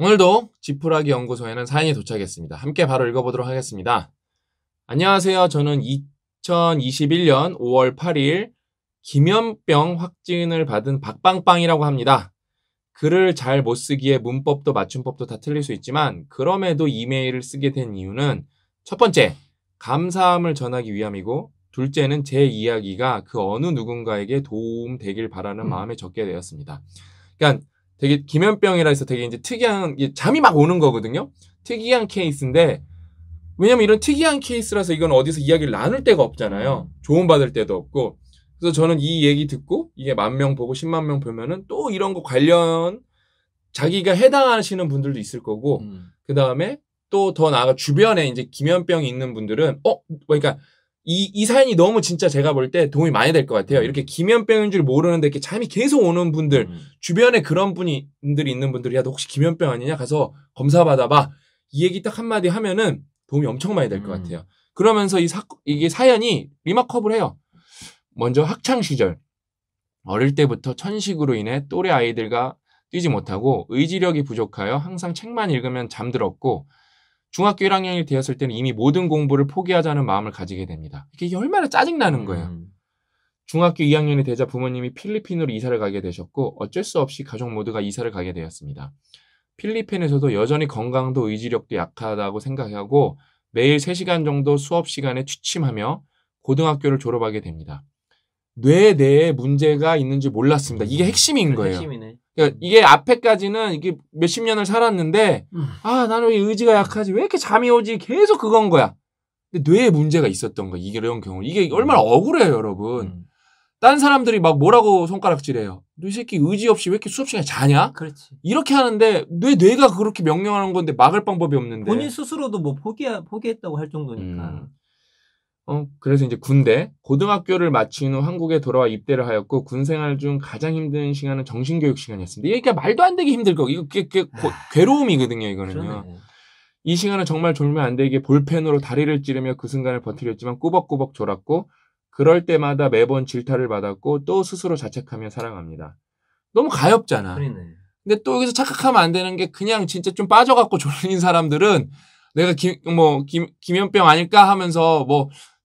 오늘도 지푸라기 연구소에는 사연이 도착했습니다. 함께 바로 읽어보도록 하겠습니다. 안녕하세요. 저는 2021년 5월 8일 기면병 확진을 받은 박빵빵이라고 합니다. 글을 잘 못 쓰기에 문법도 맞춤법도 다 틀릴 수 있지만 그럼에도 이메일을 쓰게 된 이유는 첫 번째, 감사함을 전하기 위함이고 둘째는 제 이야기가 그 어느 누군가에게 도움되길 바라는 마음에 적게 되었습니다. 그러니까 되게 기면병이라 해서 되게 이제 특이한 잠이 막 오는 거거든요. 특이한 케이스인데 왜냐면 이런 특이한 케이스라서 이건 어디서 이야기를 나눌 데가 없잖아요. 조언받을 데도 없고. 그래서 저는 이 얘기 듣고 이게 10,000명 보고 10만 명 보면은 또 이런 거 관련 자기가 해당하시는 분들도 있을 거고 그 다음에 또 더 나아가 주변에 이제 기면병이 있는 분들은 그러니까 이 사연이 너무 진짜 제가 볼 때 도움이 많이 될 것 같아요. 이렇게 기면병인 줄 모르는데 이렇게 잠이 계속 오는 분들, 주변에 그런 분들이 있는 분들이 야, 너 혹시 기면병 아니냐? 가서 검사 받아봐. 이 얘기 딱 한마디 하면은 도움이 엄청 많이 될 것 같아요. 그러면서 이게 사연이 리마커블해요. 먼저 학창 시절 어릴 때부터 천식으로 인해 또래 아이들과 뛰지 못하고 의지력이 부족하여 항상 책만 읽으면 잠들었고 중학교 1학년이 되었을 때는 이미 모든 공부를 포기하자는 마음을 가지게 됩니다. 이게 얼마나 짜증나는 거예요. 중학교 2학년이 되자 부모님이 필리핀으로 이사를 가게 되셨고 어쩔 수 없이 가족 모두가 이사를 가게 되었습니다. 필리핀에서도 여전히 건강도 의지력도 약하다고 생각하고 매일 3시간 정도 수업 시간에 취침하며 고등학교를 졸업하게 됩니다. 뇌 내에 문제가 있는지 몰랐습니다. 이게 핵심인 거예요. 핵심이네. 그러니까 이게 앞에까지는 이게 몇십 년을 살았는데 나는 왜 의지가 약하지? 왜 이렇게 잠이 오지? 계속 그건 거야. 근데 뇌에 문제가 있었던 거야. 이런 경우. 이게 얼마나 억울해요, 여러분. 딴 사람들이 막 뭐라고 손가락질해요. 너 이 새끼 의지 없이 왜 이렇게 수업 시간에 자냐? 그렇지. 이렇게 하는데 뇌가 그렇게 명령하는 건데 막을 방법이 없는데. 본인 스스로도 뭐 포기했다고 할 정도니까. 그래서 이제 고등학교를 마친 후 한국에 돌아와 입대를 하였고 군 생활 중 가장 힘든 시간은 정신교육 시간이었습니다. 이게 말도 안 되게 힘들 거. 이거 괴로움이거든요, 이거는요. 그러네. 이 시간은 정말 졸면 안 되게 볼펜으로 다리를 찌르며 그 순간을 버티렸지만 꾸벅꾸벅 졸았고 그럴 때마다 매번 질타를 받았고 또 스스로 자책하며 살아갑니다. 너무 가엾잖아. 그러네. 근데 또 여기서 착각하면 안 되는 게 그냥 진짜 좀 빠져갖고 졸린 사람들은 내가 기면병 아닐까 하면서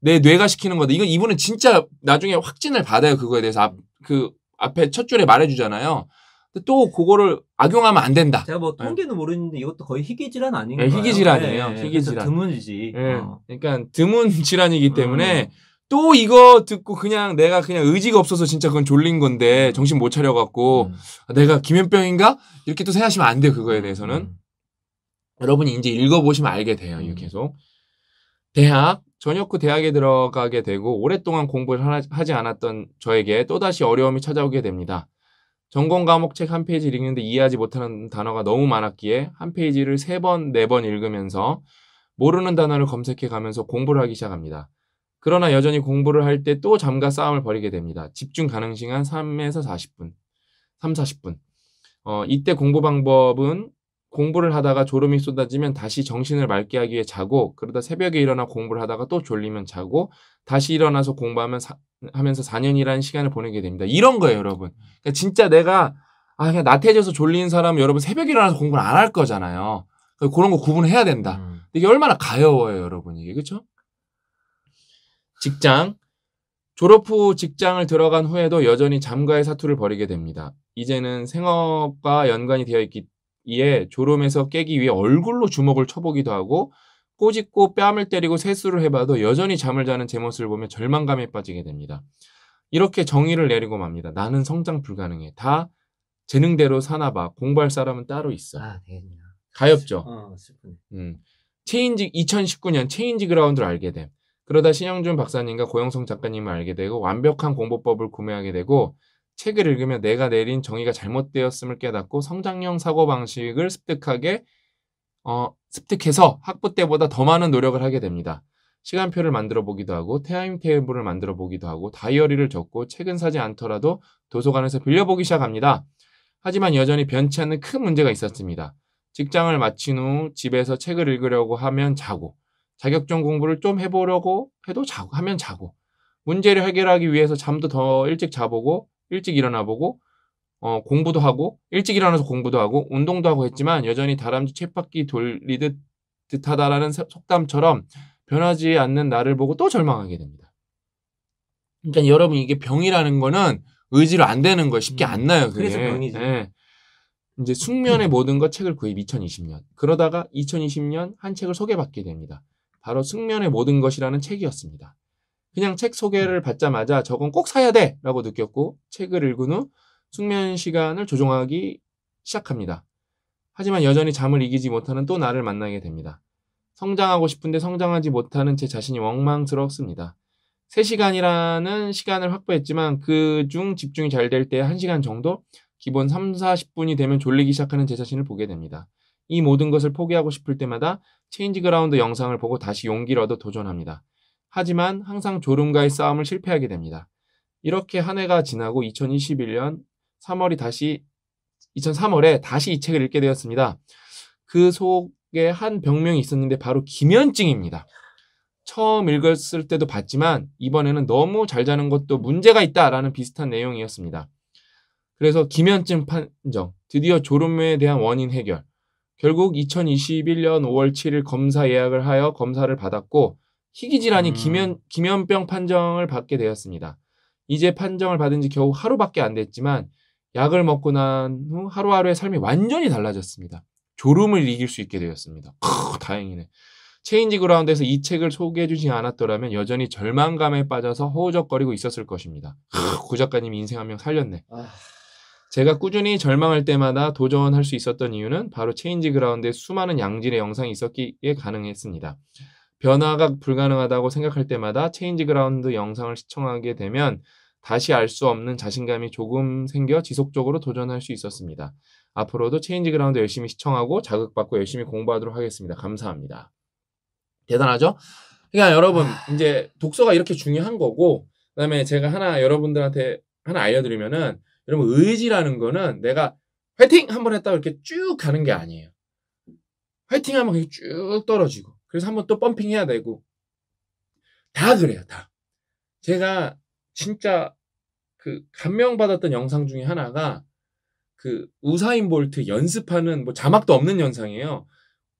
내 뇌가 시키는 거다. 이분은 진짜 나중에 확진을 받아요. 그거에 대해서 앞에 첫 줄에 말해주잖아요. 근데 또 그거를 악용하면 안 된다. 제가 뭐 통계는 모르는데 이것도 거의 희귀질환 아닌가요? 네, 희귀질환이에요. 희귀질환. 드문이지. 네. 그러니까 드문 질환이기 때문에 또 이거 듣고 그냥 내가 그냥 의지가 없어서 진짜 그건 졸린 건데 정신 못 차려갖고 내가 기면병인가? 이렇게 또 생각하시면 안 돼요. 그거에 대해서는. 여러분이 이제 읽어보시면 알게 돼요. 이거 계속. 저녁 후 대학에 들어가게 되고 오랫동안 공부를 하지 않았던 저에게 또다시 어려움이 찾아오게 됩니다. 전공 과목 책 한 페이지를 읽는데 이해하지 못하는 단어가 너무 많았기에 한 페이지를 3번, 4번 읽으면서 모르는 단어를 검색해 가면서 공부를 하기 시작합니다. 그러나 여전히 공부를 할 때 또 잠과 싸움을 벌이게 됩니다. 집중 가능 시간 3에서 40분. 이때 공부 방법은 공부를 하다가 졸음이 쏟아지면 다시 정신을 맑게 하기 위해 자고 그러다 새벽에 일어나 공부를 하다가 또 졸리면 자고 다시 일어나서 공부하면서 4년이라는 시간을 보내게 됩니다. 이런 거예요, 여러분. 그러니까 진짜 내가 그냥 나태해져서 졸린 사람은 여러분 새벽에 일어나서 공부를 안 할 거잖아요. 그런 거 구분해야 된다. 이게 얼마나 가여워요, 여러분. 이게 그렇죠? 졸업 후 직장을 들어간 후에도 여전히 잠과의 사투를 벌이게 됩니다. 이제는 생업과 연관이 되어 있기에 졸음에서 깨기 위해 얼굴로 주먹을 쳐보기도 하고 꼬집고 뺨을 때리고 세수를 해봐도 여전히 잠을 자는 제 모습을 보며 절망감에 빠지게 됩니다. 이렇게 정의를 내리고 맙니다. 나는 성장 불가능해. 다 재능대로 사나봐. 공부할 사람은 따로 있어. 되겠네요. 가엾죠? 슬프네. 2019년 체인지 그라운드를 알게 됨. 그러다 신영준 박사님과 고영성 작가님을 알게 되고 완벽한 공부법을 구매하게 되고 책을 읽으며 내가 내린 정의가 잘못되었음을 깨닫고 성장형 사고방식을 습득해서 학부 때보다 더 많은 노력을 하게 됩니다. 시간표를 만들어 보기도 하고 타임테이블을 만들어 보기도 하고 다이어리를 적고 책은 사지 않더라도 도서관에서 빌려보기 시작합니다. 하지만 여전히 변치 않는 큰 문제가 있었습니다. 직장을 마친 후 집에서 책을 읽으려고 하면 자고 자격증 공부를 좀 해보려고 해도 하면 자고 문제를 해결하기 위해서 잠도 더 일찍 자보고 일찍 일어나보고 공부도 하고 일찍 일어나서 공부도 하고 운동도 하고 했지만 여전히 다람쥐 쳇바퀴 돌리듯 듯하다라는 속담처럼 변하지 않는 나를 보고 또 절망하게 됩니다. 그러니까 여러분 이게 병이라는 거는 의지로 안 되는 거예요. 쉽게 안 나요. 그게. 그래서 병이지. 예. 이제 숙면의 모든 것 책을 구입 2020년. 그러다가 2020년 한 책을 소개받게 됩니다. 바로 숙면의 모든 것이라는 책이었습니다. 그냥 책 소개를 받자마자 저건 꼭 사야 돼! 라고 느꼈고 책을 읽은 후 숙면 시간을 조정하기 시작합니다. 하지만 여전히 잠을 이기지 못하는 또 나를 만나게 됩니다. 성장하고 싶은데 성장하지 못하는 제 자신이 원망스럽습니다. 3시간이라는 시간을 확보했지만 그중 집중이 잘 될 때 1시간 정도? 기본 3, 40분이 되면 졸리기 시작하는 제 자신을 보게 됩니다. 이 모든 것을 포기하고 싶을 때마다 체인지 그라운드 영상을 보고 다시 용기를 얻어 도전합니다. 하지만 항상 졸음과의 싸움을 실패하게 됩니다. 이렇게 한 해가 지나고 2021년 3월에 다시 이 책을 읽게 되었습니다. 그 속에 한 병명이 있었는데 바로 기면증입니다. 처음 읽었을 때도 봤지만 이번에는 너무 잘 자는 것도 문제가 있다라는 비슷한 내용이었습니다. 그래서 기면증 판정, 드디어 졸음에 대한 원인 해결. 결국 2021년 5월 7일 검사 예약을 하여 검사를 받았고 희귀질환이 기면병 판정을 받게 되었습니다. 이제 판정을 받은 지 겨우 하루밖에 안 됐지만 약을 먹고 난 후 하루하루의 삶이 완전히 달라졌습니다. 졸음을 이길 수 있게 되었습니다. 다행이네. 체인지 그라운드에서 이 책을 소개해 주지 않았더라면 여전히 절망감에 빠져서 허우적거리고 있었을 것입니다. 구 작가님이 인생 한 명 살렸네. 제가 꾸준히 절망할 때마다 도전할 수 있었던 이유는 바로 체인지 그라운드에 수많은 양질의 영상이 있었기에 가능했습니다. 변화가 불가능하다고 생각할 때마다 체인지 그라운드 영상을 시청하게 되면 다시 알 수 없는 자신감이 조금 생겨 지속적으로 도전할 수 있었습니다. 앞으로도 체인지 그라운드 열심히 시청하고 자극받고 열심히 공부하도록 하겠습니다. 감사합니다. 대단하죠? 그러니까 여러분 이제 독서가 이렇게 중요한 거고 그다음에 제가 여러분들한테 하나 알려드리면은 여러분 의지라는 거는 내가 화이팅! 한번 했다고 이렇게 쭉 가는 게 아니에요. 화이팅 하면 그냥 쭉 떨어지고 그래서 한번 또 펌핑해야 되고 다 그래요. 다. 제가 진짜 그 감명받았던 영상 중에 하나가 그 우사인 볼트 연습하는 뭐 자막도 없는 영상이에요.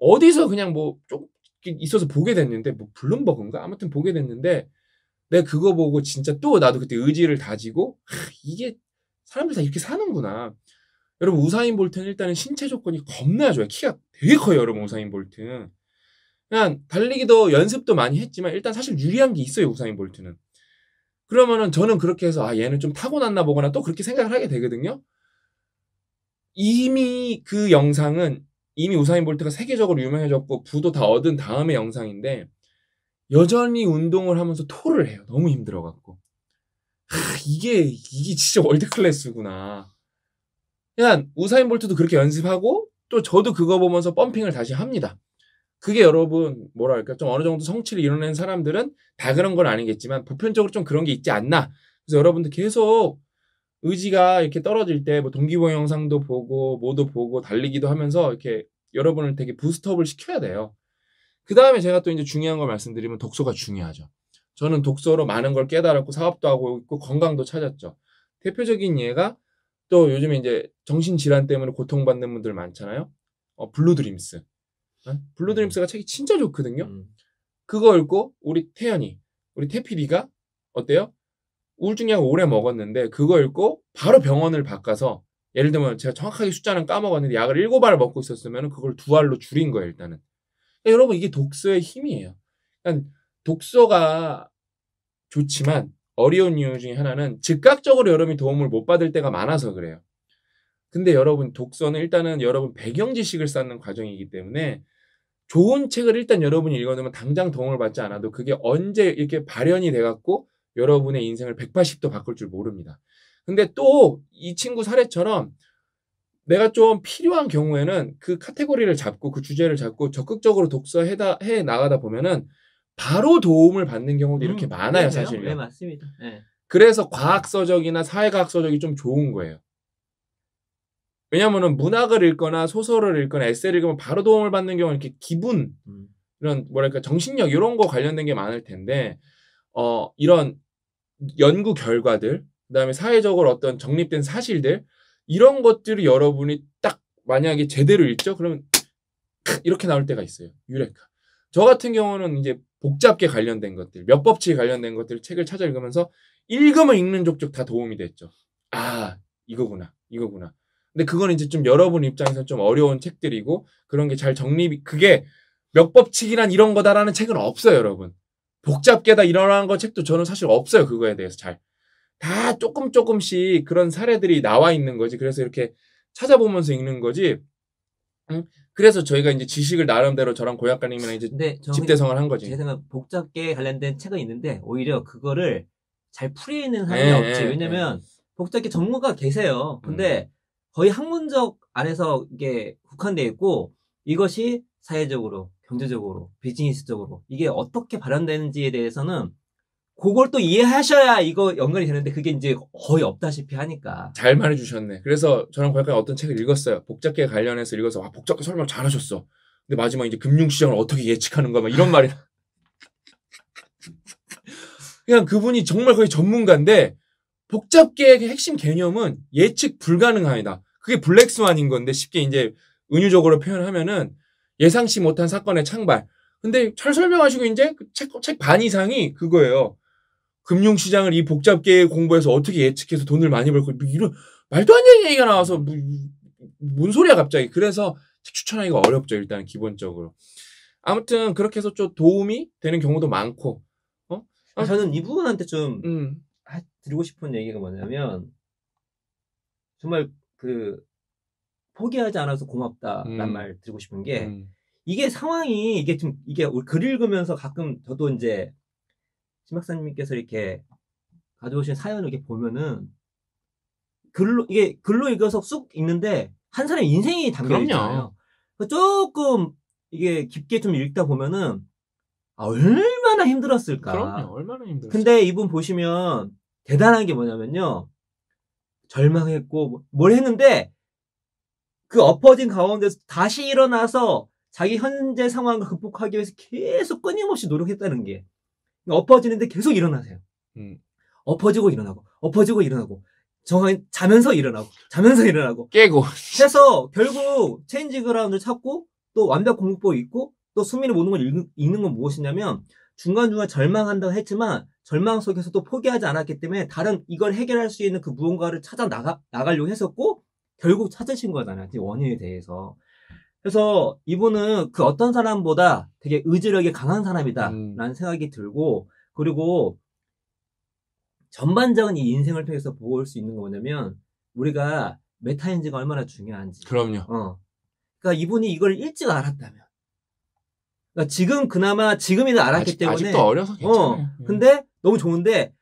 어디서 그냥 뭐 좀 있어서 보게 됐는데 뭐 블룸버그인가? 아무튼 보게 됐는데 내가 그거 보고 진짜 또 나도 그때 의지를 다지고 이게 사람들 다 이렇게 사는구나. 여러분 우사인 볼트는 일단은 신체 조건이 겁나 좋아요. 키가 되게 커요. 여러분 우사인 볼트. 그냥 달리기도 연습도 많이 했지만 일단 사실 유리한 게 있어요. 우사인 볼트는. 그러면은 저는 그렇게 해서 얘는 좀 타고났나 보거나 또 그렇게 생각을 하게 되거든요. 이미 그 영상은 이미 우사인 볼트가 세계적으로 유명해졌고 부도 다 얻은 다음의 영상인데 여전히 운동을 하면서 토를 해요. 너무 힘들어갖고. 이게 진짜 월드 클래스구나. 그냥 우사인 볼트도 그렇게 연습하고 또 저도 그거 보면서 펌핑을 다시 합니다. 그게 여러분 뭐랄까 좀 어느 정도 성취를 이뤄낸 사람들은 다 그런 건 아니겠지만 보편적으로 좀 그런 게 있지 않나. 그래서 여러분들 계속 의지가 이렇게 떨어질 때 뭐 동기부여 영상도 보고 뭐도 보고 달리기도 하면서 이렇게 여러분을 되게 부스트업을 시켜야 돼요. 그 다음에 제가 또 이제 중요한 걸 말씀드리면 독서가 중요하죠. 저는 독서로 많은 걸 깨달았고 사업도 하고 있고 건강도 찾았죠. 대표적인 예가 또 요즘에 이제 정신질환 때문에 고통받는 분들 많잖아요. 블루드림스. 블루드림스가 책이 진짜 좋거든요. 그거 읽고 우리 태연이, 우리 태피디가 어때요? 우울증 약을 오래 먹었는데 그거 읽고 바로 병원을 바꿔서 예를 들면 제가 정확하게 숫자는 까먹었는데 약을 7알을 먹고 있었으면 그걸 2알로 줄인 거예요. 일단은. 그러니까 여러분 이게 독서의 힘이에요. 그러니까 독서가 좋지만 어려운 이유 중에 하나는 즉각적으로 여러분이 도움을 못 받을 때가 많아서 그래요. 근데 여러분 독서는 일단은 여러분 배경 지식을 쌓는 과정이기 때문에 좋은 책을 일단 여러분이 읽어두면 당장 도움을 받지 않아도 그게 언제 이렇게 발현이 돼갖고 여러분의 인생을 180도 바꿀 줄 모릅니다. 근데 또 이 친구 사례처럼 내가 좀 필요한 경우에는 그 카테고리를 잡고 그 주제를 잡고 적극적으로 독서해 나가다 보면은 바로 도움을 받는 경우도 이렇게 많아요, 사실요. 네, 맞습니다. 네. 그래서 과학서적이나 사회과학서적이 좀 좋은 거예요. 왜냐면은 문학을 읽거나 소설을 읽거나 에세이를 읽으면 바로 도움을 받는 경우는 이렇게 기분, 이런 뭐랄까 정신력 이런 거 관련된 게 많을 텐데 이런 연구 결과들, 그다음에 사회적으로 어떤 정립된 사실들 이런 것들이 여러분이 딱 만약에 제대로 읽죠? 그러면 이렇게 나올 때가 있어요. 유레카. 저 같은 경우는 이제 복잡계 관련된 것들, 몇 법칙에 관련된 것들 책을 찾아 읽으면서 읽으면 읽는 족족 다 도움이 됐죠. 아, 이거구나. 근데 그건 이제 좀 여러분 입장에서 좀 어려운 책들이고 그런 게 잘 정립이, 그게 몇 법칙이란 이런 거다라는 책은 없어요, 여러분. 복잡계다 이런 거 책도 저는 사실 없어요. 그거에 대해서 잘. 다 조금씩 그런 사례들이 나와 있는 거지. 그래서 이렇게 찾아보면서 읽는 거지. 그래서 저희가 이제 지식을 나름대로 저랑 고약가님이랑 이제 집대성을 한 거지. 제 생각 복잡계 관련된 책은 있는데 오히려 그거를 잘 풀이하는 사람이 없지. 왜냐면 복잡계 전문가가 계세요. 근데 거의 학문적 안에서 이게 국한되어 있고 이것이 사회적으로, 경제적으로, 비즈니스적으로 이게 어떻게 발현되는지에 대해서는 그걸 또 이해하셔야 이거 연관이 되는데 그게 이제 거의 없다시피 하니까. 잘 말해주셨네. 그래서 저랑 고약가님 어떤 책을 읽었어요. 복잡계 관련해서 읽어서 와, 복잡계 설명 잘하셨어. 근데 마지막에 이제 금융시장을 어떻게 예측하는가 막 이런 말이 그냥 그분이 정말 거의 전문가인데 복잡계의 핵심 개념은 예측 불가능하다. 그게 블랙스완인 건데 쉽게 이제 은유적으로 표현하면은 예상치 못한 사건의 창발. 근데 잘 설명하시고 이제 책 반 이상이 그거예요. 금융시장을 이 복잡계에 공부해서 어떻게 예측해서 돈을 많이 벌고 이런 말도 안 되는 얘기가 나와서 뭔 소리야 갑자기. 그래서 책 추천하기가 어렵죠. 일단 기본적으로. 아무튼 그렇게 해서 좀 도움이 되는 경우도 많고. 저는 이분한테 좀 드리고 싶은 얘기가 뭐냐면 정말 그 포기하지 않아서 고맙다라는 말 드리고 싶은 게 이게 상황이 이게 글 읽으면서 가끔 저도 이제 신 박사님께서 이렇게 가져오신 사연을 이렇게 보면은 글로 읽어서 쑥 읽는데 한 사람의 인생이 담겨 있잖아요. 조금 이게 깊게 좀 읽다 보면은 얼마나 힘들었을까. 그럼요. 얼마나 힘들었을까. 근데 이분 보시면 대단한 게 뭐냐면요. 절망했고 뭘 했는데 그 엎어진 가운데서 다시 일어나서 자기 현재 상황을 극복하기 위해서 계속 끊임없이 노력했다는 게 엎어지는데 계속 일어나세요. 엎어지고 일어나고 엎어지고 일어나고 자면서 일어나고 깨고 해서 결국 체인지 그라운드를 찾고 또 완벽 공부법 있고 또 수민의 모든 걸 읽는 건 무엇이냐면 중간중간 절망한다고 했지만 절망 속에서 또 포기하지 않았기 때문에 다른 이걸 해결할 수 있는 그 무언가를 찾아 나가려고 했었고 결국 찾으신 거잖아요. 원인에 대해서. 그래서 이분은 그 어떤 사람보다 되게 의지력이 강한 사람이다라는 생각이 들고 그리고 전반적인 이 인생을 통해서 볼 수 있는 거 뭐냐면 우리가 메타인지가 얼마나 중요한지. 그럼요. 그러니까 이분이 이걸 일찍 알았다면 그러니까 그나마 지금이는 알았기 때문에 아직도 어려서 괜찮아요. 근데 너무 좋은데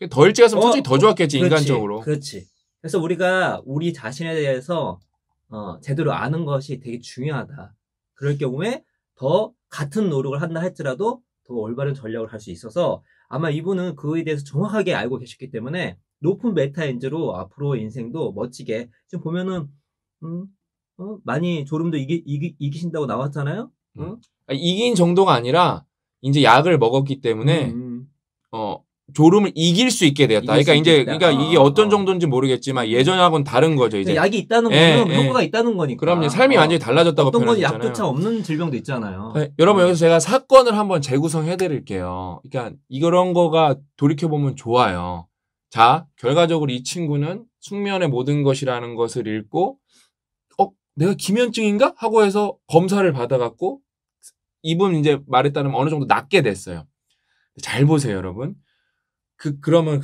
더 일찍 했으면 솔직히 더 좋았겠지. 인간적으로. 그렇지. 그래서 우리가 우리 자신에 대해서 제대로 아는 것이 되게 중요하다. 그럴 경우에 더 같은 노력을 한다 할지라도 더 올바른 전략을 할 수 있어서 아마 이분은 그에 대해서 정확하게 알고 계셨기 때문에 높은 메타인지로 앞으로 인생도 멋지게 지금 보면은 많이 졸음도 이기신다고 나왔잖아요. 이긴 정도가 아니라 이제 약을 먹었기 때문에 졸음을 이길 수 있게 되었다. 그러니까 이게 어떤 정도인지 모르겠지만 예전하고는 다른 거죠. 이제 약이 있다는 거는 효과가 있다는 거니까. 그럼요. 삶이 완전히 달라졌다고 표현하잖아요. 어떤 건 약조차 없는 질병도 있잖아요. 네, 여러분 여기서 제가 사건을 한번 재구성해드릴게요. 그러니까 이런 거가 돌이켜 보면 좋아요. 자, 결과적으로 이 친구는 숙면의 모든 것이라는 것을 읽고 내가 기면증인가 하고 해서 검사를 받아갖고 이분 이제 말에 따르면 어느 정도 낫게 됐어요. 잘 보세요, 여러분. 그러면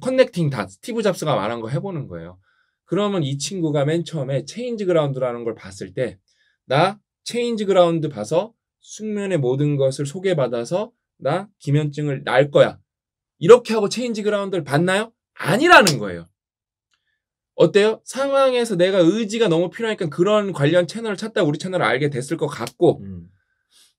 커넥팅 다 스티브 잡스가 말한 거 해보는 거예요. 그러면 이 친구가 맨 처음에 체인지 그라운드라는 걸 봤을 때 나 체인지 그라운드 봐서 숙면의 모든 것을 소개받아서 나 기면증을 날 거야. 이렇게 하고 체인지 그라운드를 봤나요? 아니라는 거예요. 어때요? 상황에서 내가 의지가 너무 필요하니까 그런 관련 채널을 찾다 우리 채널을 알게 됐을 것 같고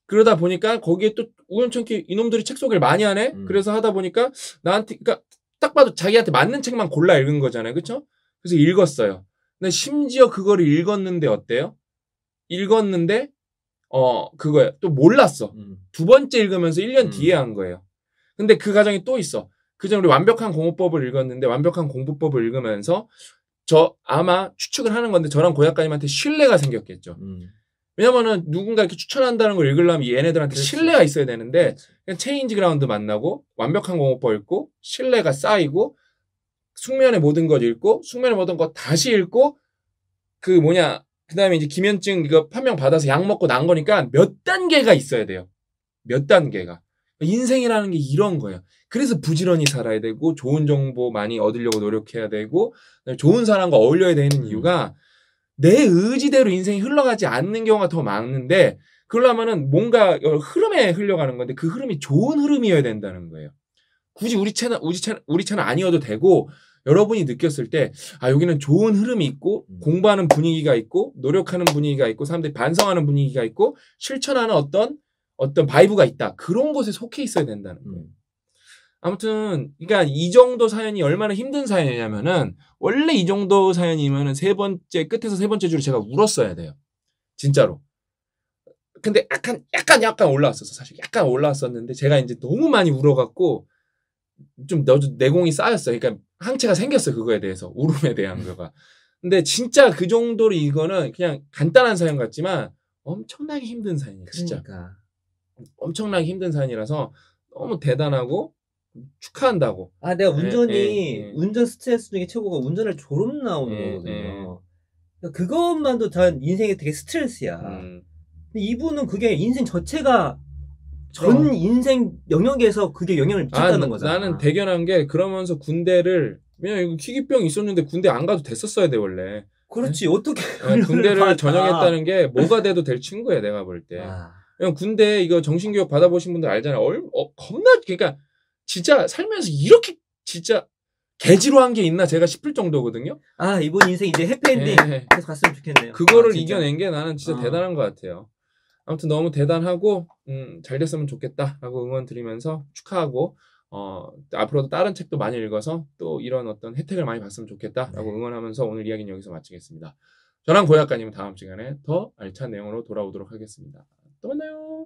그러다 보니까 거기에 또 우연찮게 이놈들이 책 소개를 많이 하네? 그래서 하다 보니까 나한테, 그러니까 딱 봐도 자기한테 맞는 책만 골라 읽은 거잖아요. 그쵸? 그래서 읽었어요. 근데 심지어 그거를 읽었는데 어때요? 읽었는데, 그거예요. 또 몰랐어. 두 번째 읽으면서 1년 뒤에 한 거예요. 근데 그 과정이 또 있어. 그전에 우리 완벽한 공부법을 읽었는데 완벽한 공부법을 읽으면서 저 아마 추측을 하는 건데 저랑 고 작가님한테 신뢰가 생겼겠죠. 왜냐면은 누군가 이렇게 추천한다는 걸 읽으려면 얘네들한테 그렇지. 신뢰가 있어야 되는데 그렇지. 그냥 체인지 그라운드 만나고 완벽한 공업법 읽고 신뢰가 쌓이고 숙면의 모든 것 읽고 숙면의 모든 것 다시 읽고 그 그다음에 이제 기면증 이거 판명 받아서 약 먹고 난 거니까 몇 단계가 있어야 돼요. 몇 단계가. 인생이라는 게 이런 거예요. 그래서 부지런히 살아야 되고 좋은 정보 많이 얻으려고 노력해야 되고 좋은 사람과 어울려야 되는 이유가 내 의지대로 인생이 흘러가지 않는 경우가 더 많은데 그러려면은 뭔가 흐름에 흘러가는 건데 그 흐름이 좋은 흐름이어야 된다는 거예요. 굳이 우리 채널 아니어도 되고 여러분이 느꼈을 때 여기는 좋은 흐름이 있고 공부하는 분위기가 있고 노력하는 분위기가 있고 사람들이 반성하는 분위기가 있고 실천하는 어떤 바이브가 있다. 그런 곳에 속해 있어야 된다는 거예요. 아무튼 그러니까 이 정도 사연이 얼마나 힘든 사연이냐면은 원래 이 정도 사연이면은 끝에서 세 번째 줄에 제가 울었어야 돼요. 진짜로. 근데 약간 올라왔었어. 사실 약간 올라왔었는데 제가 이제 너무 많이 울어갖고 좀 내공이 쌓였어요. 그러니까 항체가 생겼어요. 그거에 대해서 울음에 대한 거가. 근데 진짜 그 정도로 이거는 그냥 간단한 사연 같지만 엄청나게 힘든 사연이에요. 진짜. 그러니까. 엄청나게 힘든 사연이라서 너무 대단하고 축하한다고. 내가 운전 스트레스 중에 최고가 운전을 졸음 나오는 거거든요. 그것만도 전 인생에 되게 스트레스야. 근데 이분은 그게 인생 자체가 전 인생 영역에서 그게 영향을 미쳤다는 거잖아. 나는 대견한 게 그러면서 군대를 왜냐면 이거 희귀병이 있었는데 군대 안 가도 됐었어야 돼 원래. 그렇지. 어떻게 군대를 전역했다는 게 뭐가 돼도 될 친구야 내가 볼 때. 왜냐면 군대 이거 정신교육 받아보신 분들 알잖아요. 겁나 그러니까 진짜 살면서 이렇게 진짜 개지루한 게 있나 제가 싶을 정도거든요. 이번 인생 이제 해피엔딩 계속 갔으면 좋겠네요. 그거를 이겨낸 게 나는 진짜 대단한 것 같아요. 아무튼 너무 대단하고 잘 됐으면 좋겠다라고 응원 드리면서 축하하고 앞으로도 다른 책도 많이 읽어서 또 이런 어떤 혜택을 많이 봤으면 좋겠다라고 응원하면서 오늘 이야기는 여기서 마치겠습니다. 저랑 고 작가님은 다음 시간에 더 알찬 내용으로 돌아오도록 하겠습니다. 또 만나요.